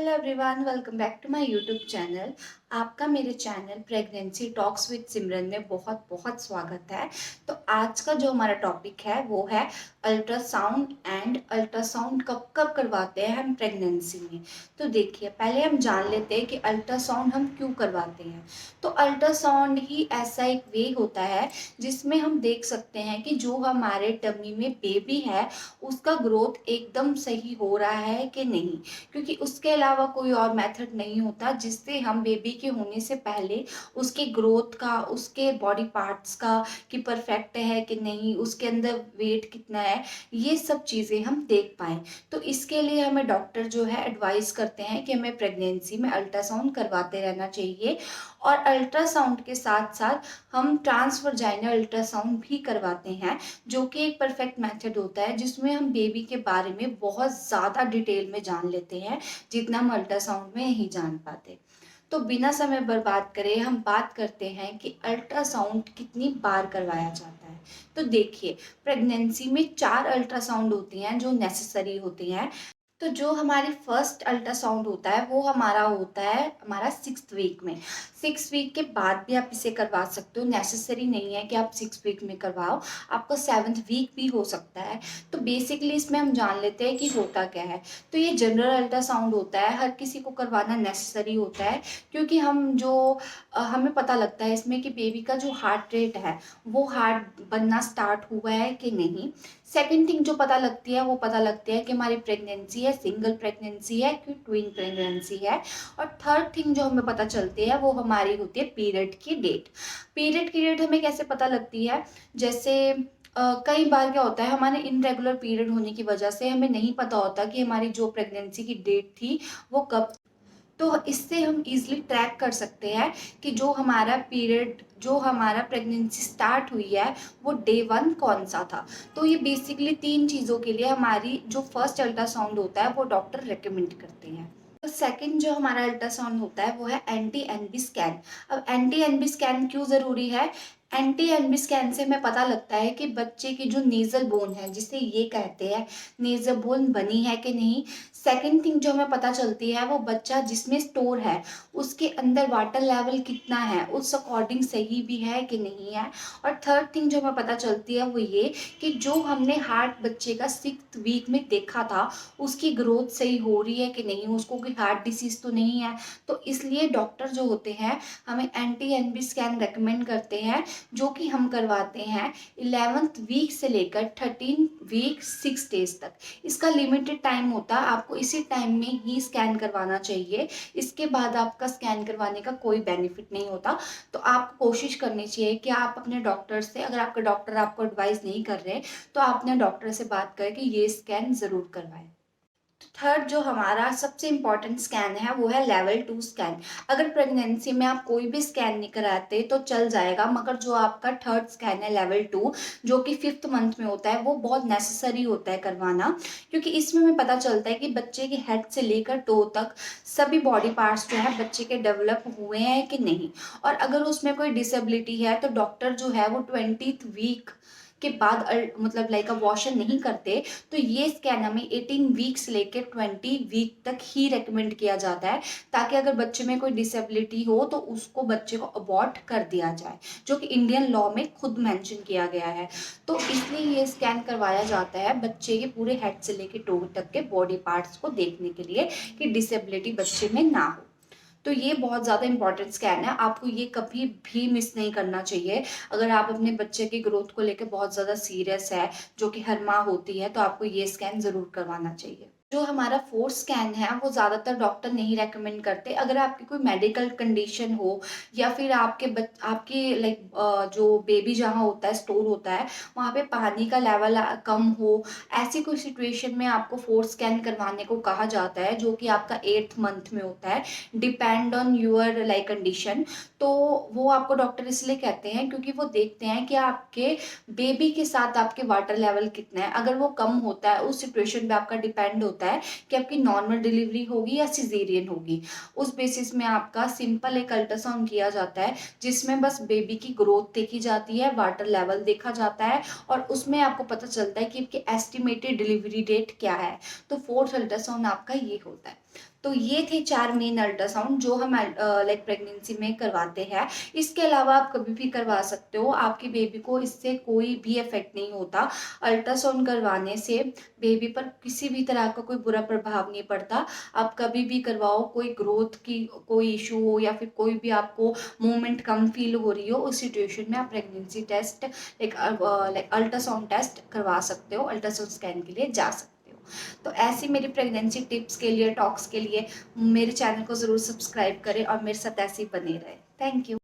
Hello everyone, welcome back to my YouTube channel. आपका मेरे channel pregnancy talks with Simran में बहुत बहुत स्वागत है। तो आज का जो हमारा टॉपिक है वो है अल्ट्रासाउंड एंड अल्ट्रासाउंड कब कब करवाते हैं हम प्रेगनेंसी में। तो देखिए, पहले हम जान लेते हैं कि अल्ट्रासाउंड हम क्यों करवाते हैं। तो अल्ट्रासाउंड ही ऐसा एक वे होता है जिसमें हम देख सकते हैं कि जो हमारे टमी में बेबी है उसका ग्रोथ एकदम सही हो रहा है कि नहीं, क्योंकि उसके अलावा कोई और मेथड नहीं होता जिससे हम बेबी के होने से पहले उसके ग्रोथ का, उसके बॉडी पार्ट्स का कि परफेक्ट है कि नहीं, उसके अंदर वेट कितना है, ये सब चीज़ें हम देख पाएँ। तो इसके लिए हमें डॉक्टर जो है एडवाइस करते हैं कि हमें प्रेगनेंसी में अल्ट्रासाउंड करवाते रहना चाहिए। और अल्ट्रासाउंड के साथ साथ हम ट्रांसवर्जाइनल अल्ट्रासाउंड भी करवाते हैं, जो कि एक परफेक्ट मेथड होता है जिसमें हम बेबी के बारे में बहुत ज़्यादा डिटेल में जान लेते हैं, जितना हम अल्ट्रासाउंड में नहीं जान पाते। तो बिना समय बर्बाद करे हम बात करते हैं कि अल्ट्रासाउंड कितनी बार करवाया जाता है। तो देखिए, प्रेगनेंसी में 4 अल्ट्रासाउंड होती हैं जो नेसेसरी होती हैं। तो जो हमारी फर्स्ट अल्ट्रासाउंड होता है वो हमारा होता है हमारा 6th वीक में। 6 वीक के बाद भी आप इसे करवा सकते हो, नेसेसरी नहीं है कि आप 6 वीक में करवाओ, आपका 7th वीक भी हो सकता है। तो बेसिकली इसमें हम जान लेते हैं कि होता क्या है। तो ये जनरल अल्ट्रासाउंड होता है, हर किसी को करवाना नेसेसरी होता है, क्योंकि हमें पता लगता है इसमें कि बेबी का जो हार्ट रेट है वो हार्ट बनना स्टार्ट हुआ है कि नहीं। सेकेंड थिंग जो पता लगती है वो पता लगती है कि हमारी प्रेगनेंसी है सिंगल प्रेगनेंसी है कि ट्विन प्रेगनेंसी है। और थर्ड थिंग जो हमें पता चलती है वो हमारी होती है पीरियड की डेट। पीरियड की डेट हमें कैसे पता लगती है, जैसे कई बार क्या होता है, हमारे इनरेगुलर पीरियड होने की वजह से हमें नहीं पता होता कि हमारी जो प्रेगनेंसी की डेट थी वो कब। तो इससे हम इजीली ट्रैक कर सकते हैं कि जो हमारा प्रेगनेंसी स्टार्ट हुई है वो डे 1 कौन सा था। तो ये बेसिकली 3 चीज़ों के लिए हमारी जो फर्स्ट अल्ट्रासाउंड होता है वो डॉक्टर रिकमेंड करते हैं। तो सेकंड जो हमारा अल्ट्रासाउंड होता है वो है एंटी एनबी स्कैन। अब एंटी एनबी स्कैन क्यों ज़रूरी है? एंटी एनबी स्कैन से हमें पता लगता है कि बच्चे की जो नेज़ल बोन है, जिसे ये कहते हैं नेज़ल बोन, बनी है कि नहीं। सेकंड थिंग जो हमें पता चलती है वो बच्चा जिसमें स्टोर है उसके अंदर वाटर लेवल कितना है, उस अकॉर्डिंग सही भी है कि नहीं है। और थर्ड थिंग जो हमें पता चलती है वो ये कि जो हमने हार्ट बच्चे का 6th वीक में देखा था उसकी ग्रोथ सही हो रही है कि नहीं, उसको कोई हार्ट डिसीज तो नहीं है। तो इसलिए डॉक्टर जो होते हैं हमें एंटी एनबी स्कैन रेकमेंड करते हैं, जो कि हम करवाते हैं 11th वीक से लेकर 13 वीक 6 डेज तक। इसका लिमिटेड टाइम होता है, आपको इसी टाइम में ही स्कैन करवाना चाहिए। इसके बाद आपका स्कैन करवाने का कोई बेनिफिट नहीं होता। तो आपको कोशिश करनी चाहिए कि आप अपने डॉक्टर से, अगर आपका डॉक्टर आपको एडवाइस नहीं कर रहे तो आप अपने डॉक्टर से बात करके ये स्कैन ज़रूर करवाएं। थर्ड जो हमारा सबसे इम्पॉर्टेंट स्कैन है वो है लेवल 2 स्कैन। अगर प्रेगनेंसी में आप कोई भी स्कैन नहीं कराते तो चल जाएगा, मगर जो आपका थर्ड स्कैन है लेवल 2, जो कि 5th मंथ में होता है, वो बहुत नेसेसरी होता है करवाना। क्योंकि इसमें हमें पता चलता है कि बच्चे के हेड से लेकर टो तक सभी बॉडी पार्ट्स जो है बच्चे के डेवलप हुए हैं कि नहीं। और अगर उसमें कोई डिसेबिलिटी है तो डॉक्टर जो है वो 20th वीक के बाद मतलब लाइक अबॉर्शन नहीं करते। तो ये स्कैन हमें 18 वीक से लेकर 20 वीक तक ही रेकमेंड किया जाता है, ताकि अगर बच्चे में कोई डिसेबिलिटी हो तो उसको बच्चे को अबॉर्ट कर दिया जाए, जो कि इंडियन लॉ में खुद मेंशन किया गया है। तो इसलिए ये स्कैन करवाया जाता है बच्चे के पूरे हेड से लेकर टो तक के बॉडी पार्ट्स को देखने के लिए कि डिसेबिलिटी बच्चे में ना हो। तो ये बहुत ज़्यादा इंपॉर्टेंट स्कैन है, आपको ये कभी भी मिस नहीं करना चाहिए। अगर आप अपने बच्चे की ग्रोथ को लेकर बहुत ज़्यादा सीरियस है, जो कि हर माँ होती है, तो आपको ये स्कैन ज़रूर करवाना चाहिए। जो हमारा फोर्थ स्कैन है वो ज़्यादातर डॉक्टर नहीं रेकमेंड करते। अगर आपकी कोई मेडिकल कंडीशन हो या फिर आपकी जो बेबी जहाँ होता है, स्टोर होता है, वहाँ पे पानी का लेवल कम हो, ऐसी कोई सिचुएशन में आपको फोर्थ स्कैन करवाने को कहा जाता है, जो कि आपका 8th मंथ में होता है, depend on your like condition. तो वो आपको डॉक्टर इसलिए कहते हैं क्योंकि वो देखते हैं कि आपके बेबी के साथ आपके वाटर लेवल कितना है। अगर वो कम होता है, उस सिचुएशन पे आपका डिपेंड होता है कि आपकी नॉर्मल डिलीवरी होगी या सिजेरियन होगी। उस बेसिस में आपका सिंपल एक अल्ट्रासाउंड किया जाता है, जिसमें बस बेबी की ग्रोथ देखी जाती है, वाटर लेवल देखा जाता है, और उसमें आपको पता चलता है कि आपकी एस्टिमेटेड डिलीवरी डेट क्या है। तो फोर्थ अल्ट्रासाउंड आपका ये होता है। तो ये थे 4 मेन अल्ट्रासाउंड जो हम लाइक प्रेगनेंसी में करवाते हैं। इसके अलावा आप कभी भी करवा सकते हो, आपकी बेबी को इससे कोई भी इफ़ेक्ट नहीं होता। अल्ट्रासाउंड करवाने से बेबी पर किसी भी तरह का कोई बुरा प्रभाव नहीं पड़ता। आप कभी भी करवाओ, कोई ग्रोथ की कोई इश्यू हो या फिर कोई भी आपको मूवमेंट कम फ़ील हो रही हो, उस सिचुएशन में आप pregnancy test like ultrasound test करवा सकते हो, अल्ट्रासाउंड स्कैन के लिए जा सकते हो। तो ऐसी मेरी प्रेगनेंसी टिप्स के लिए, टॉक्स के लिए मेरे चैनल को ज़रूर सब्सक्राइब करें और मेरे साथ ऐसे ही बने रहें। Thank you.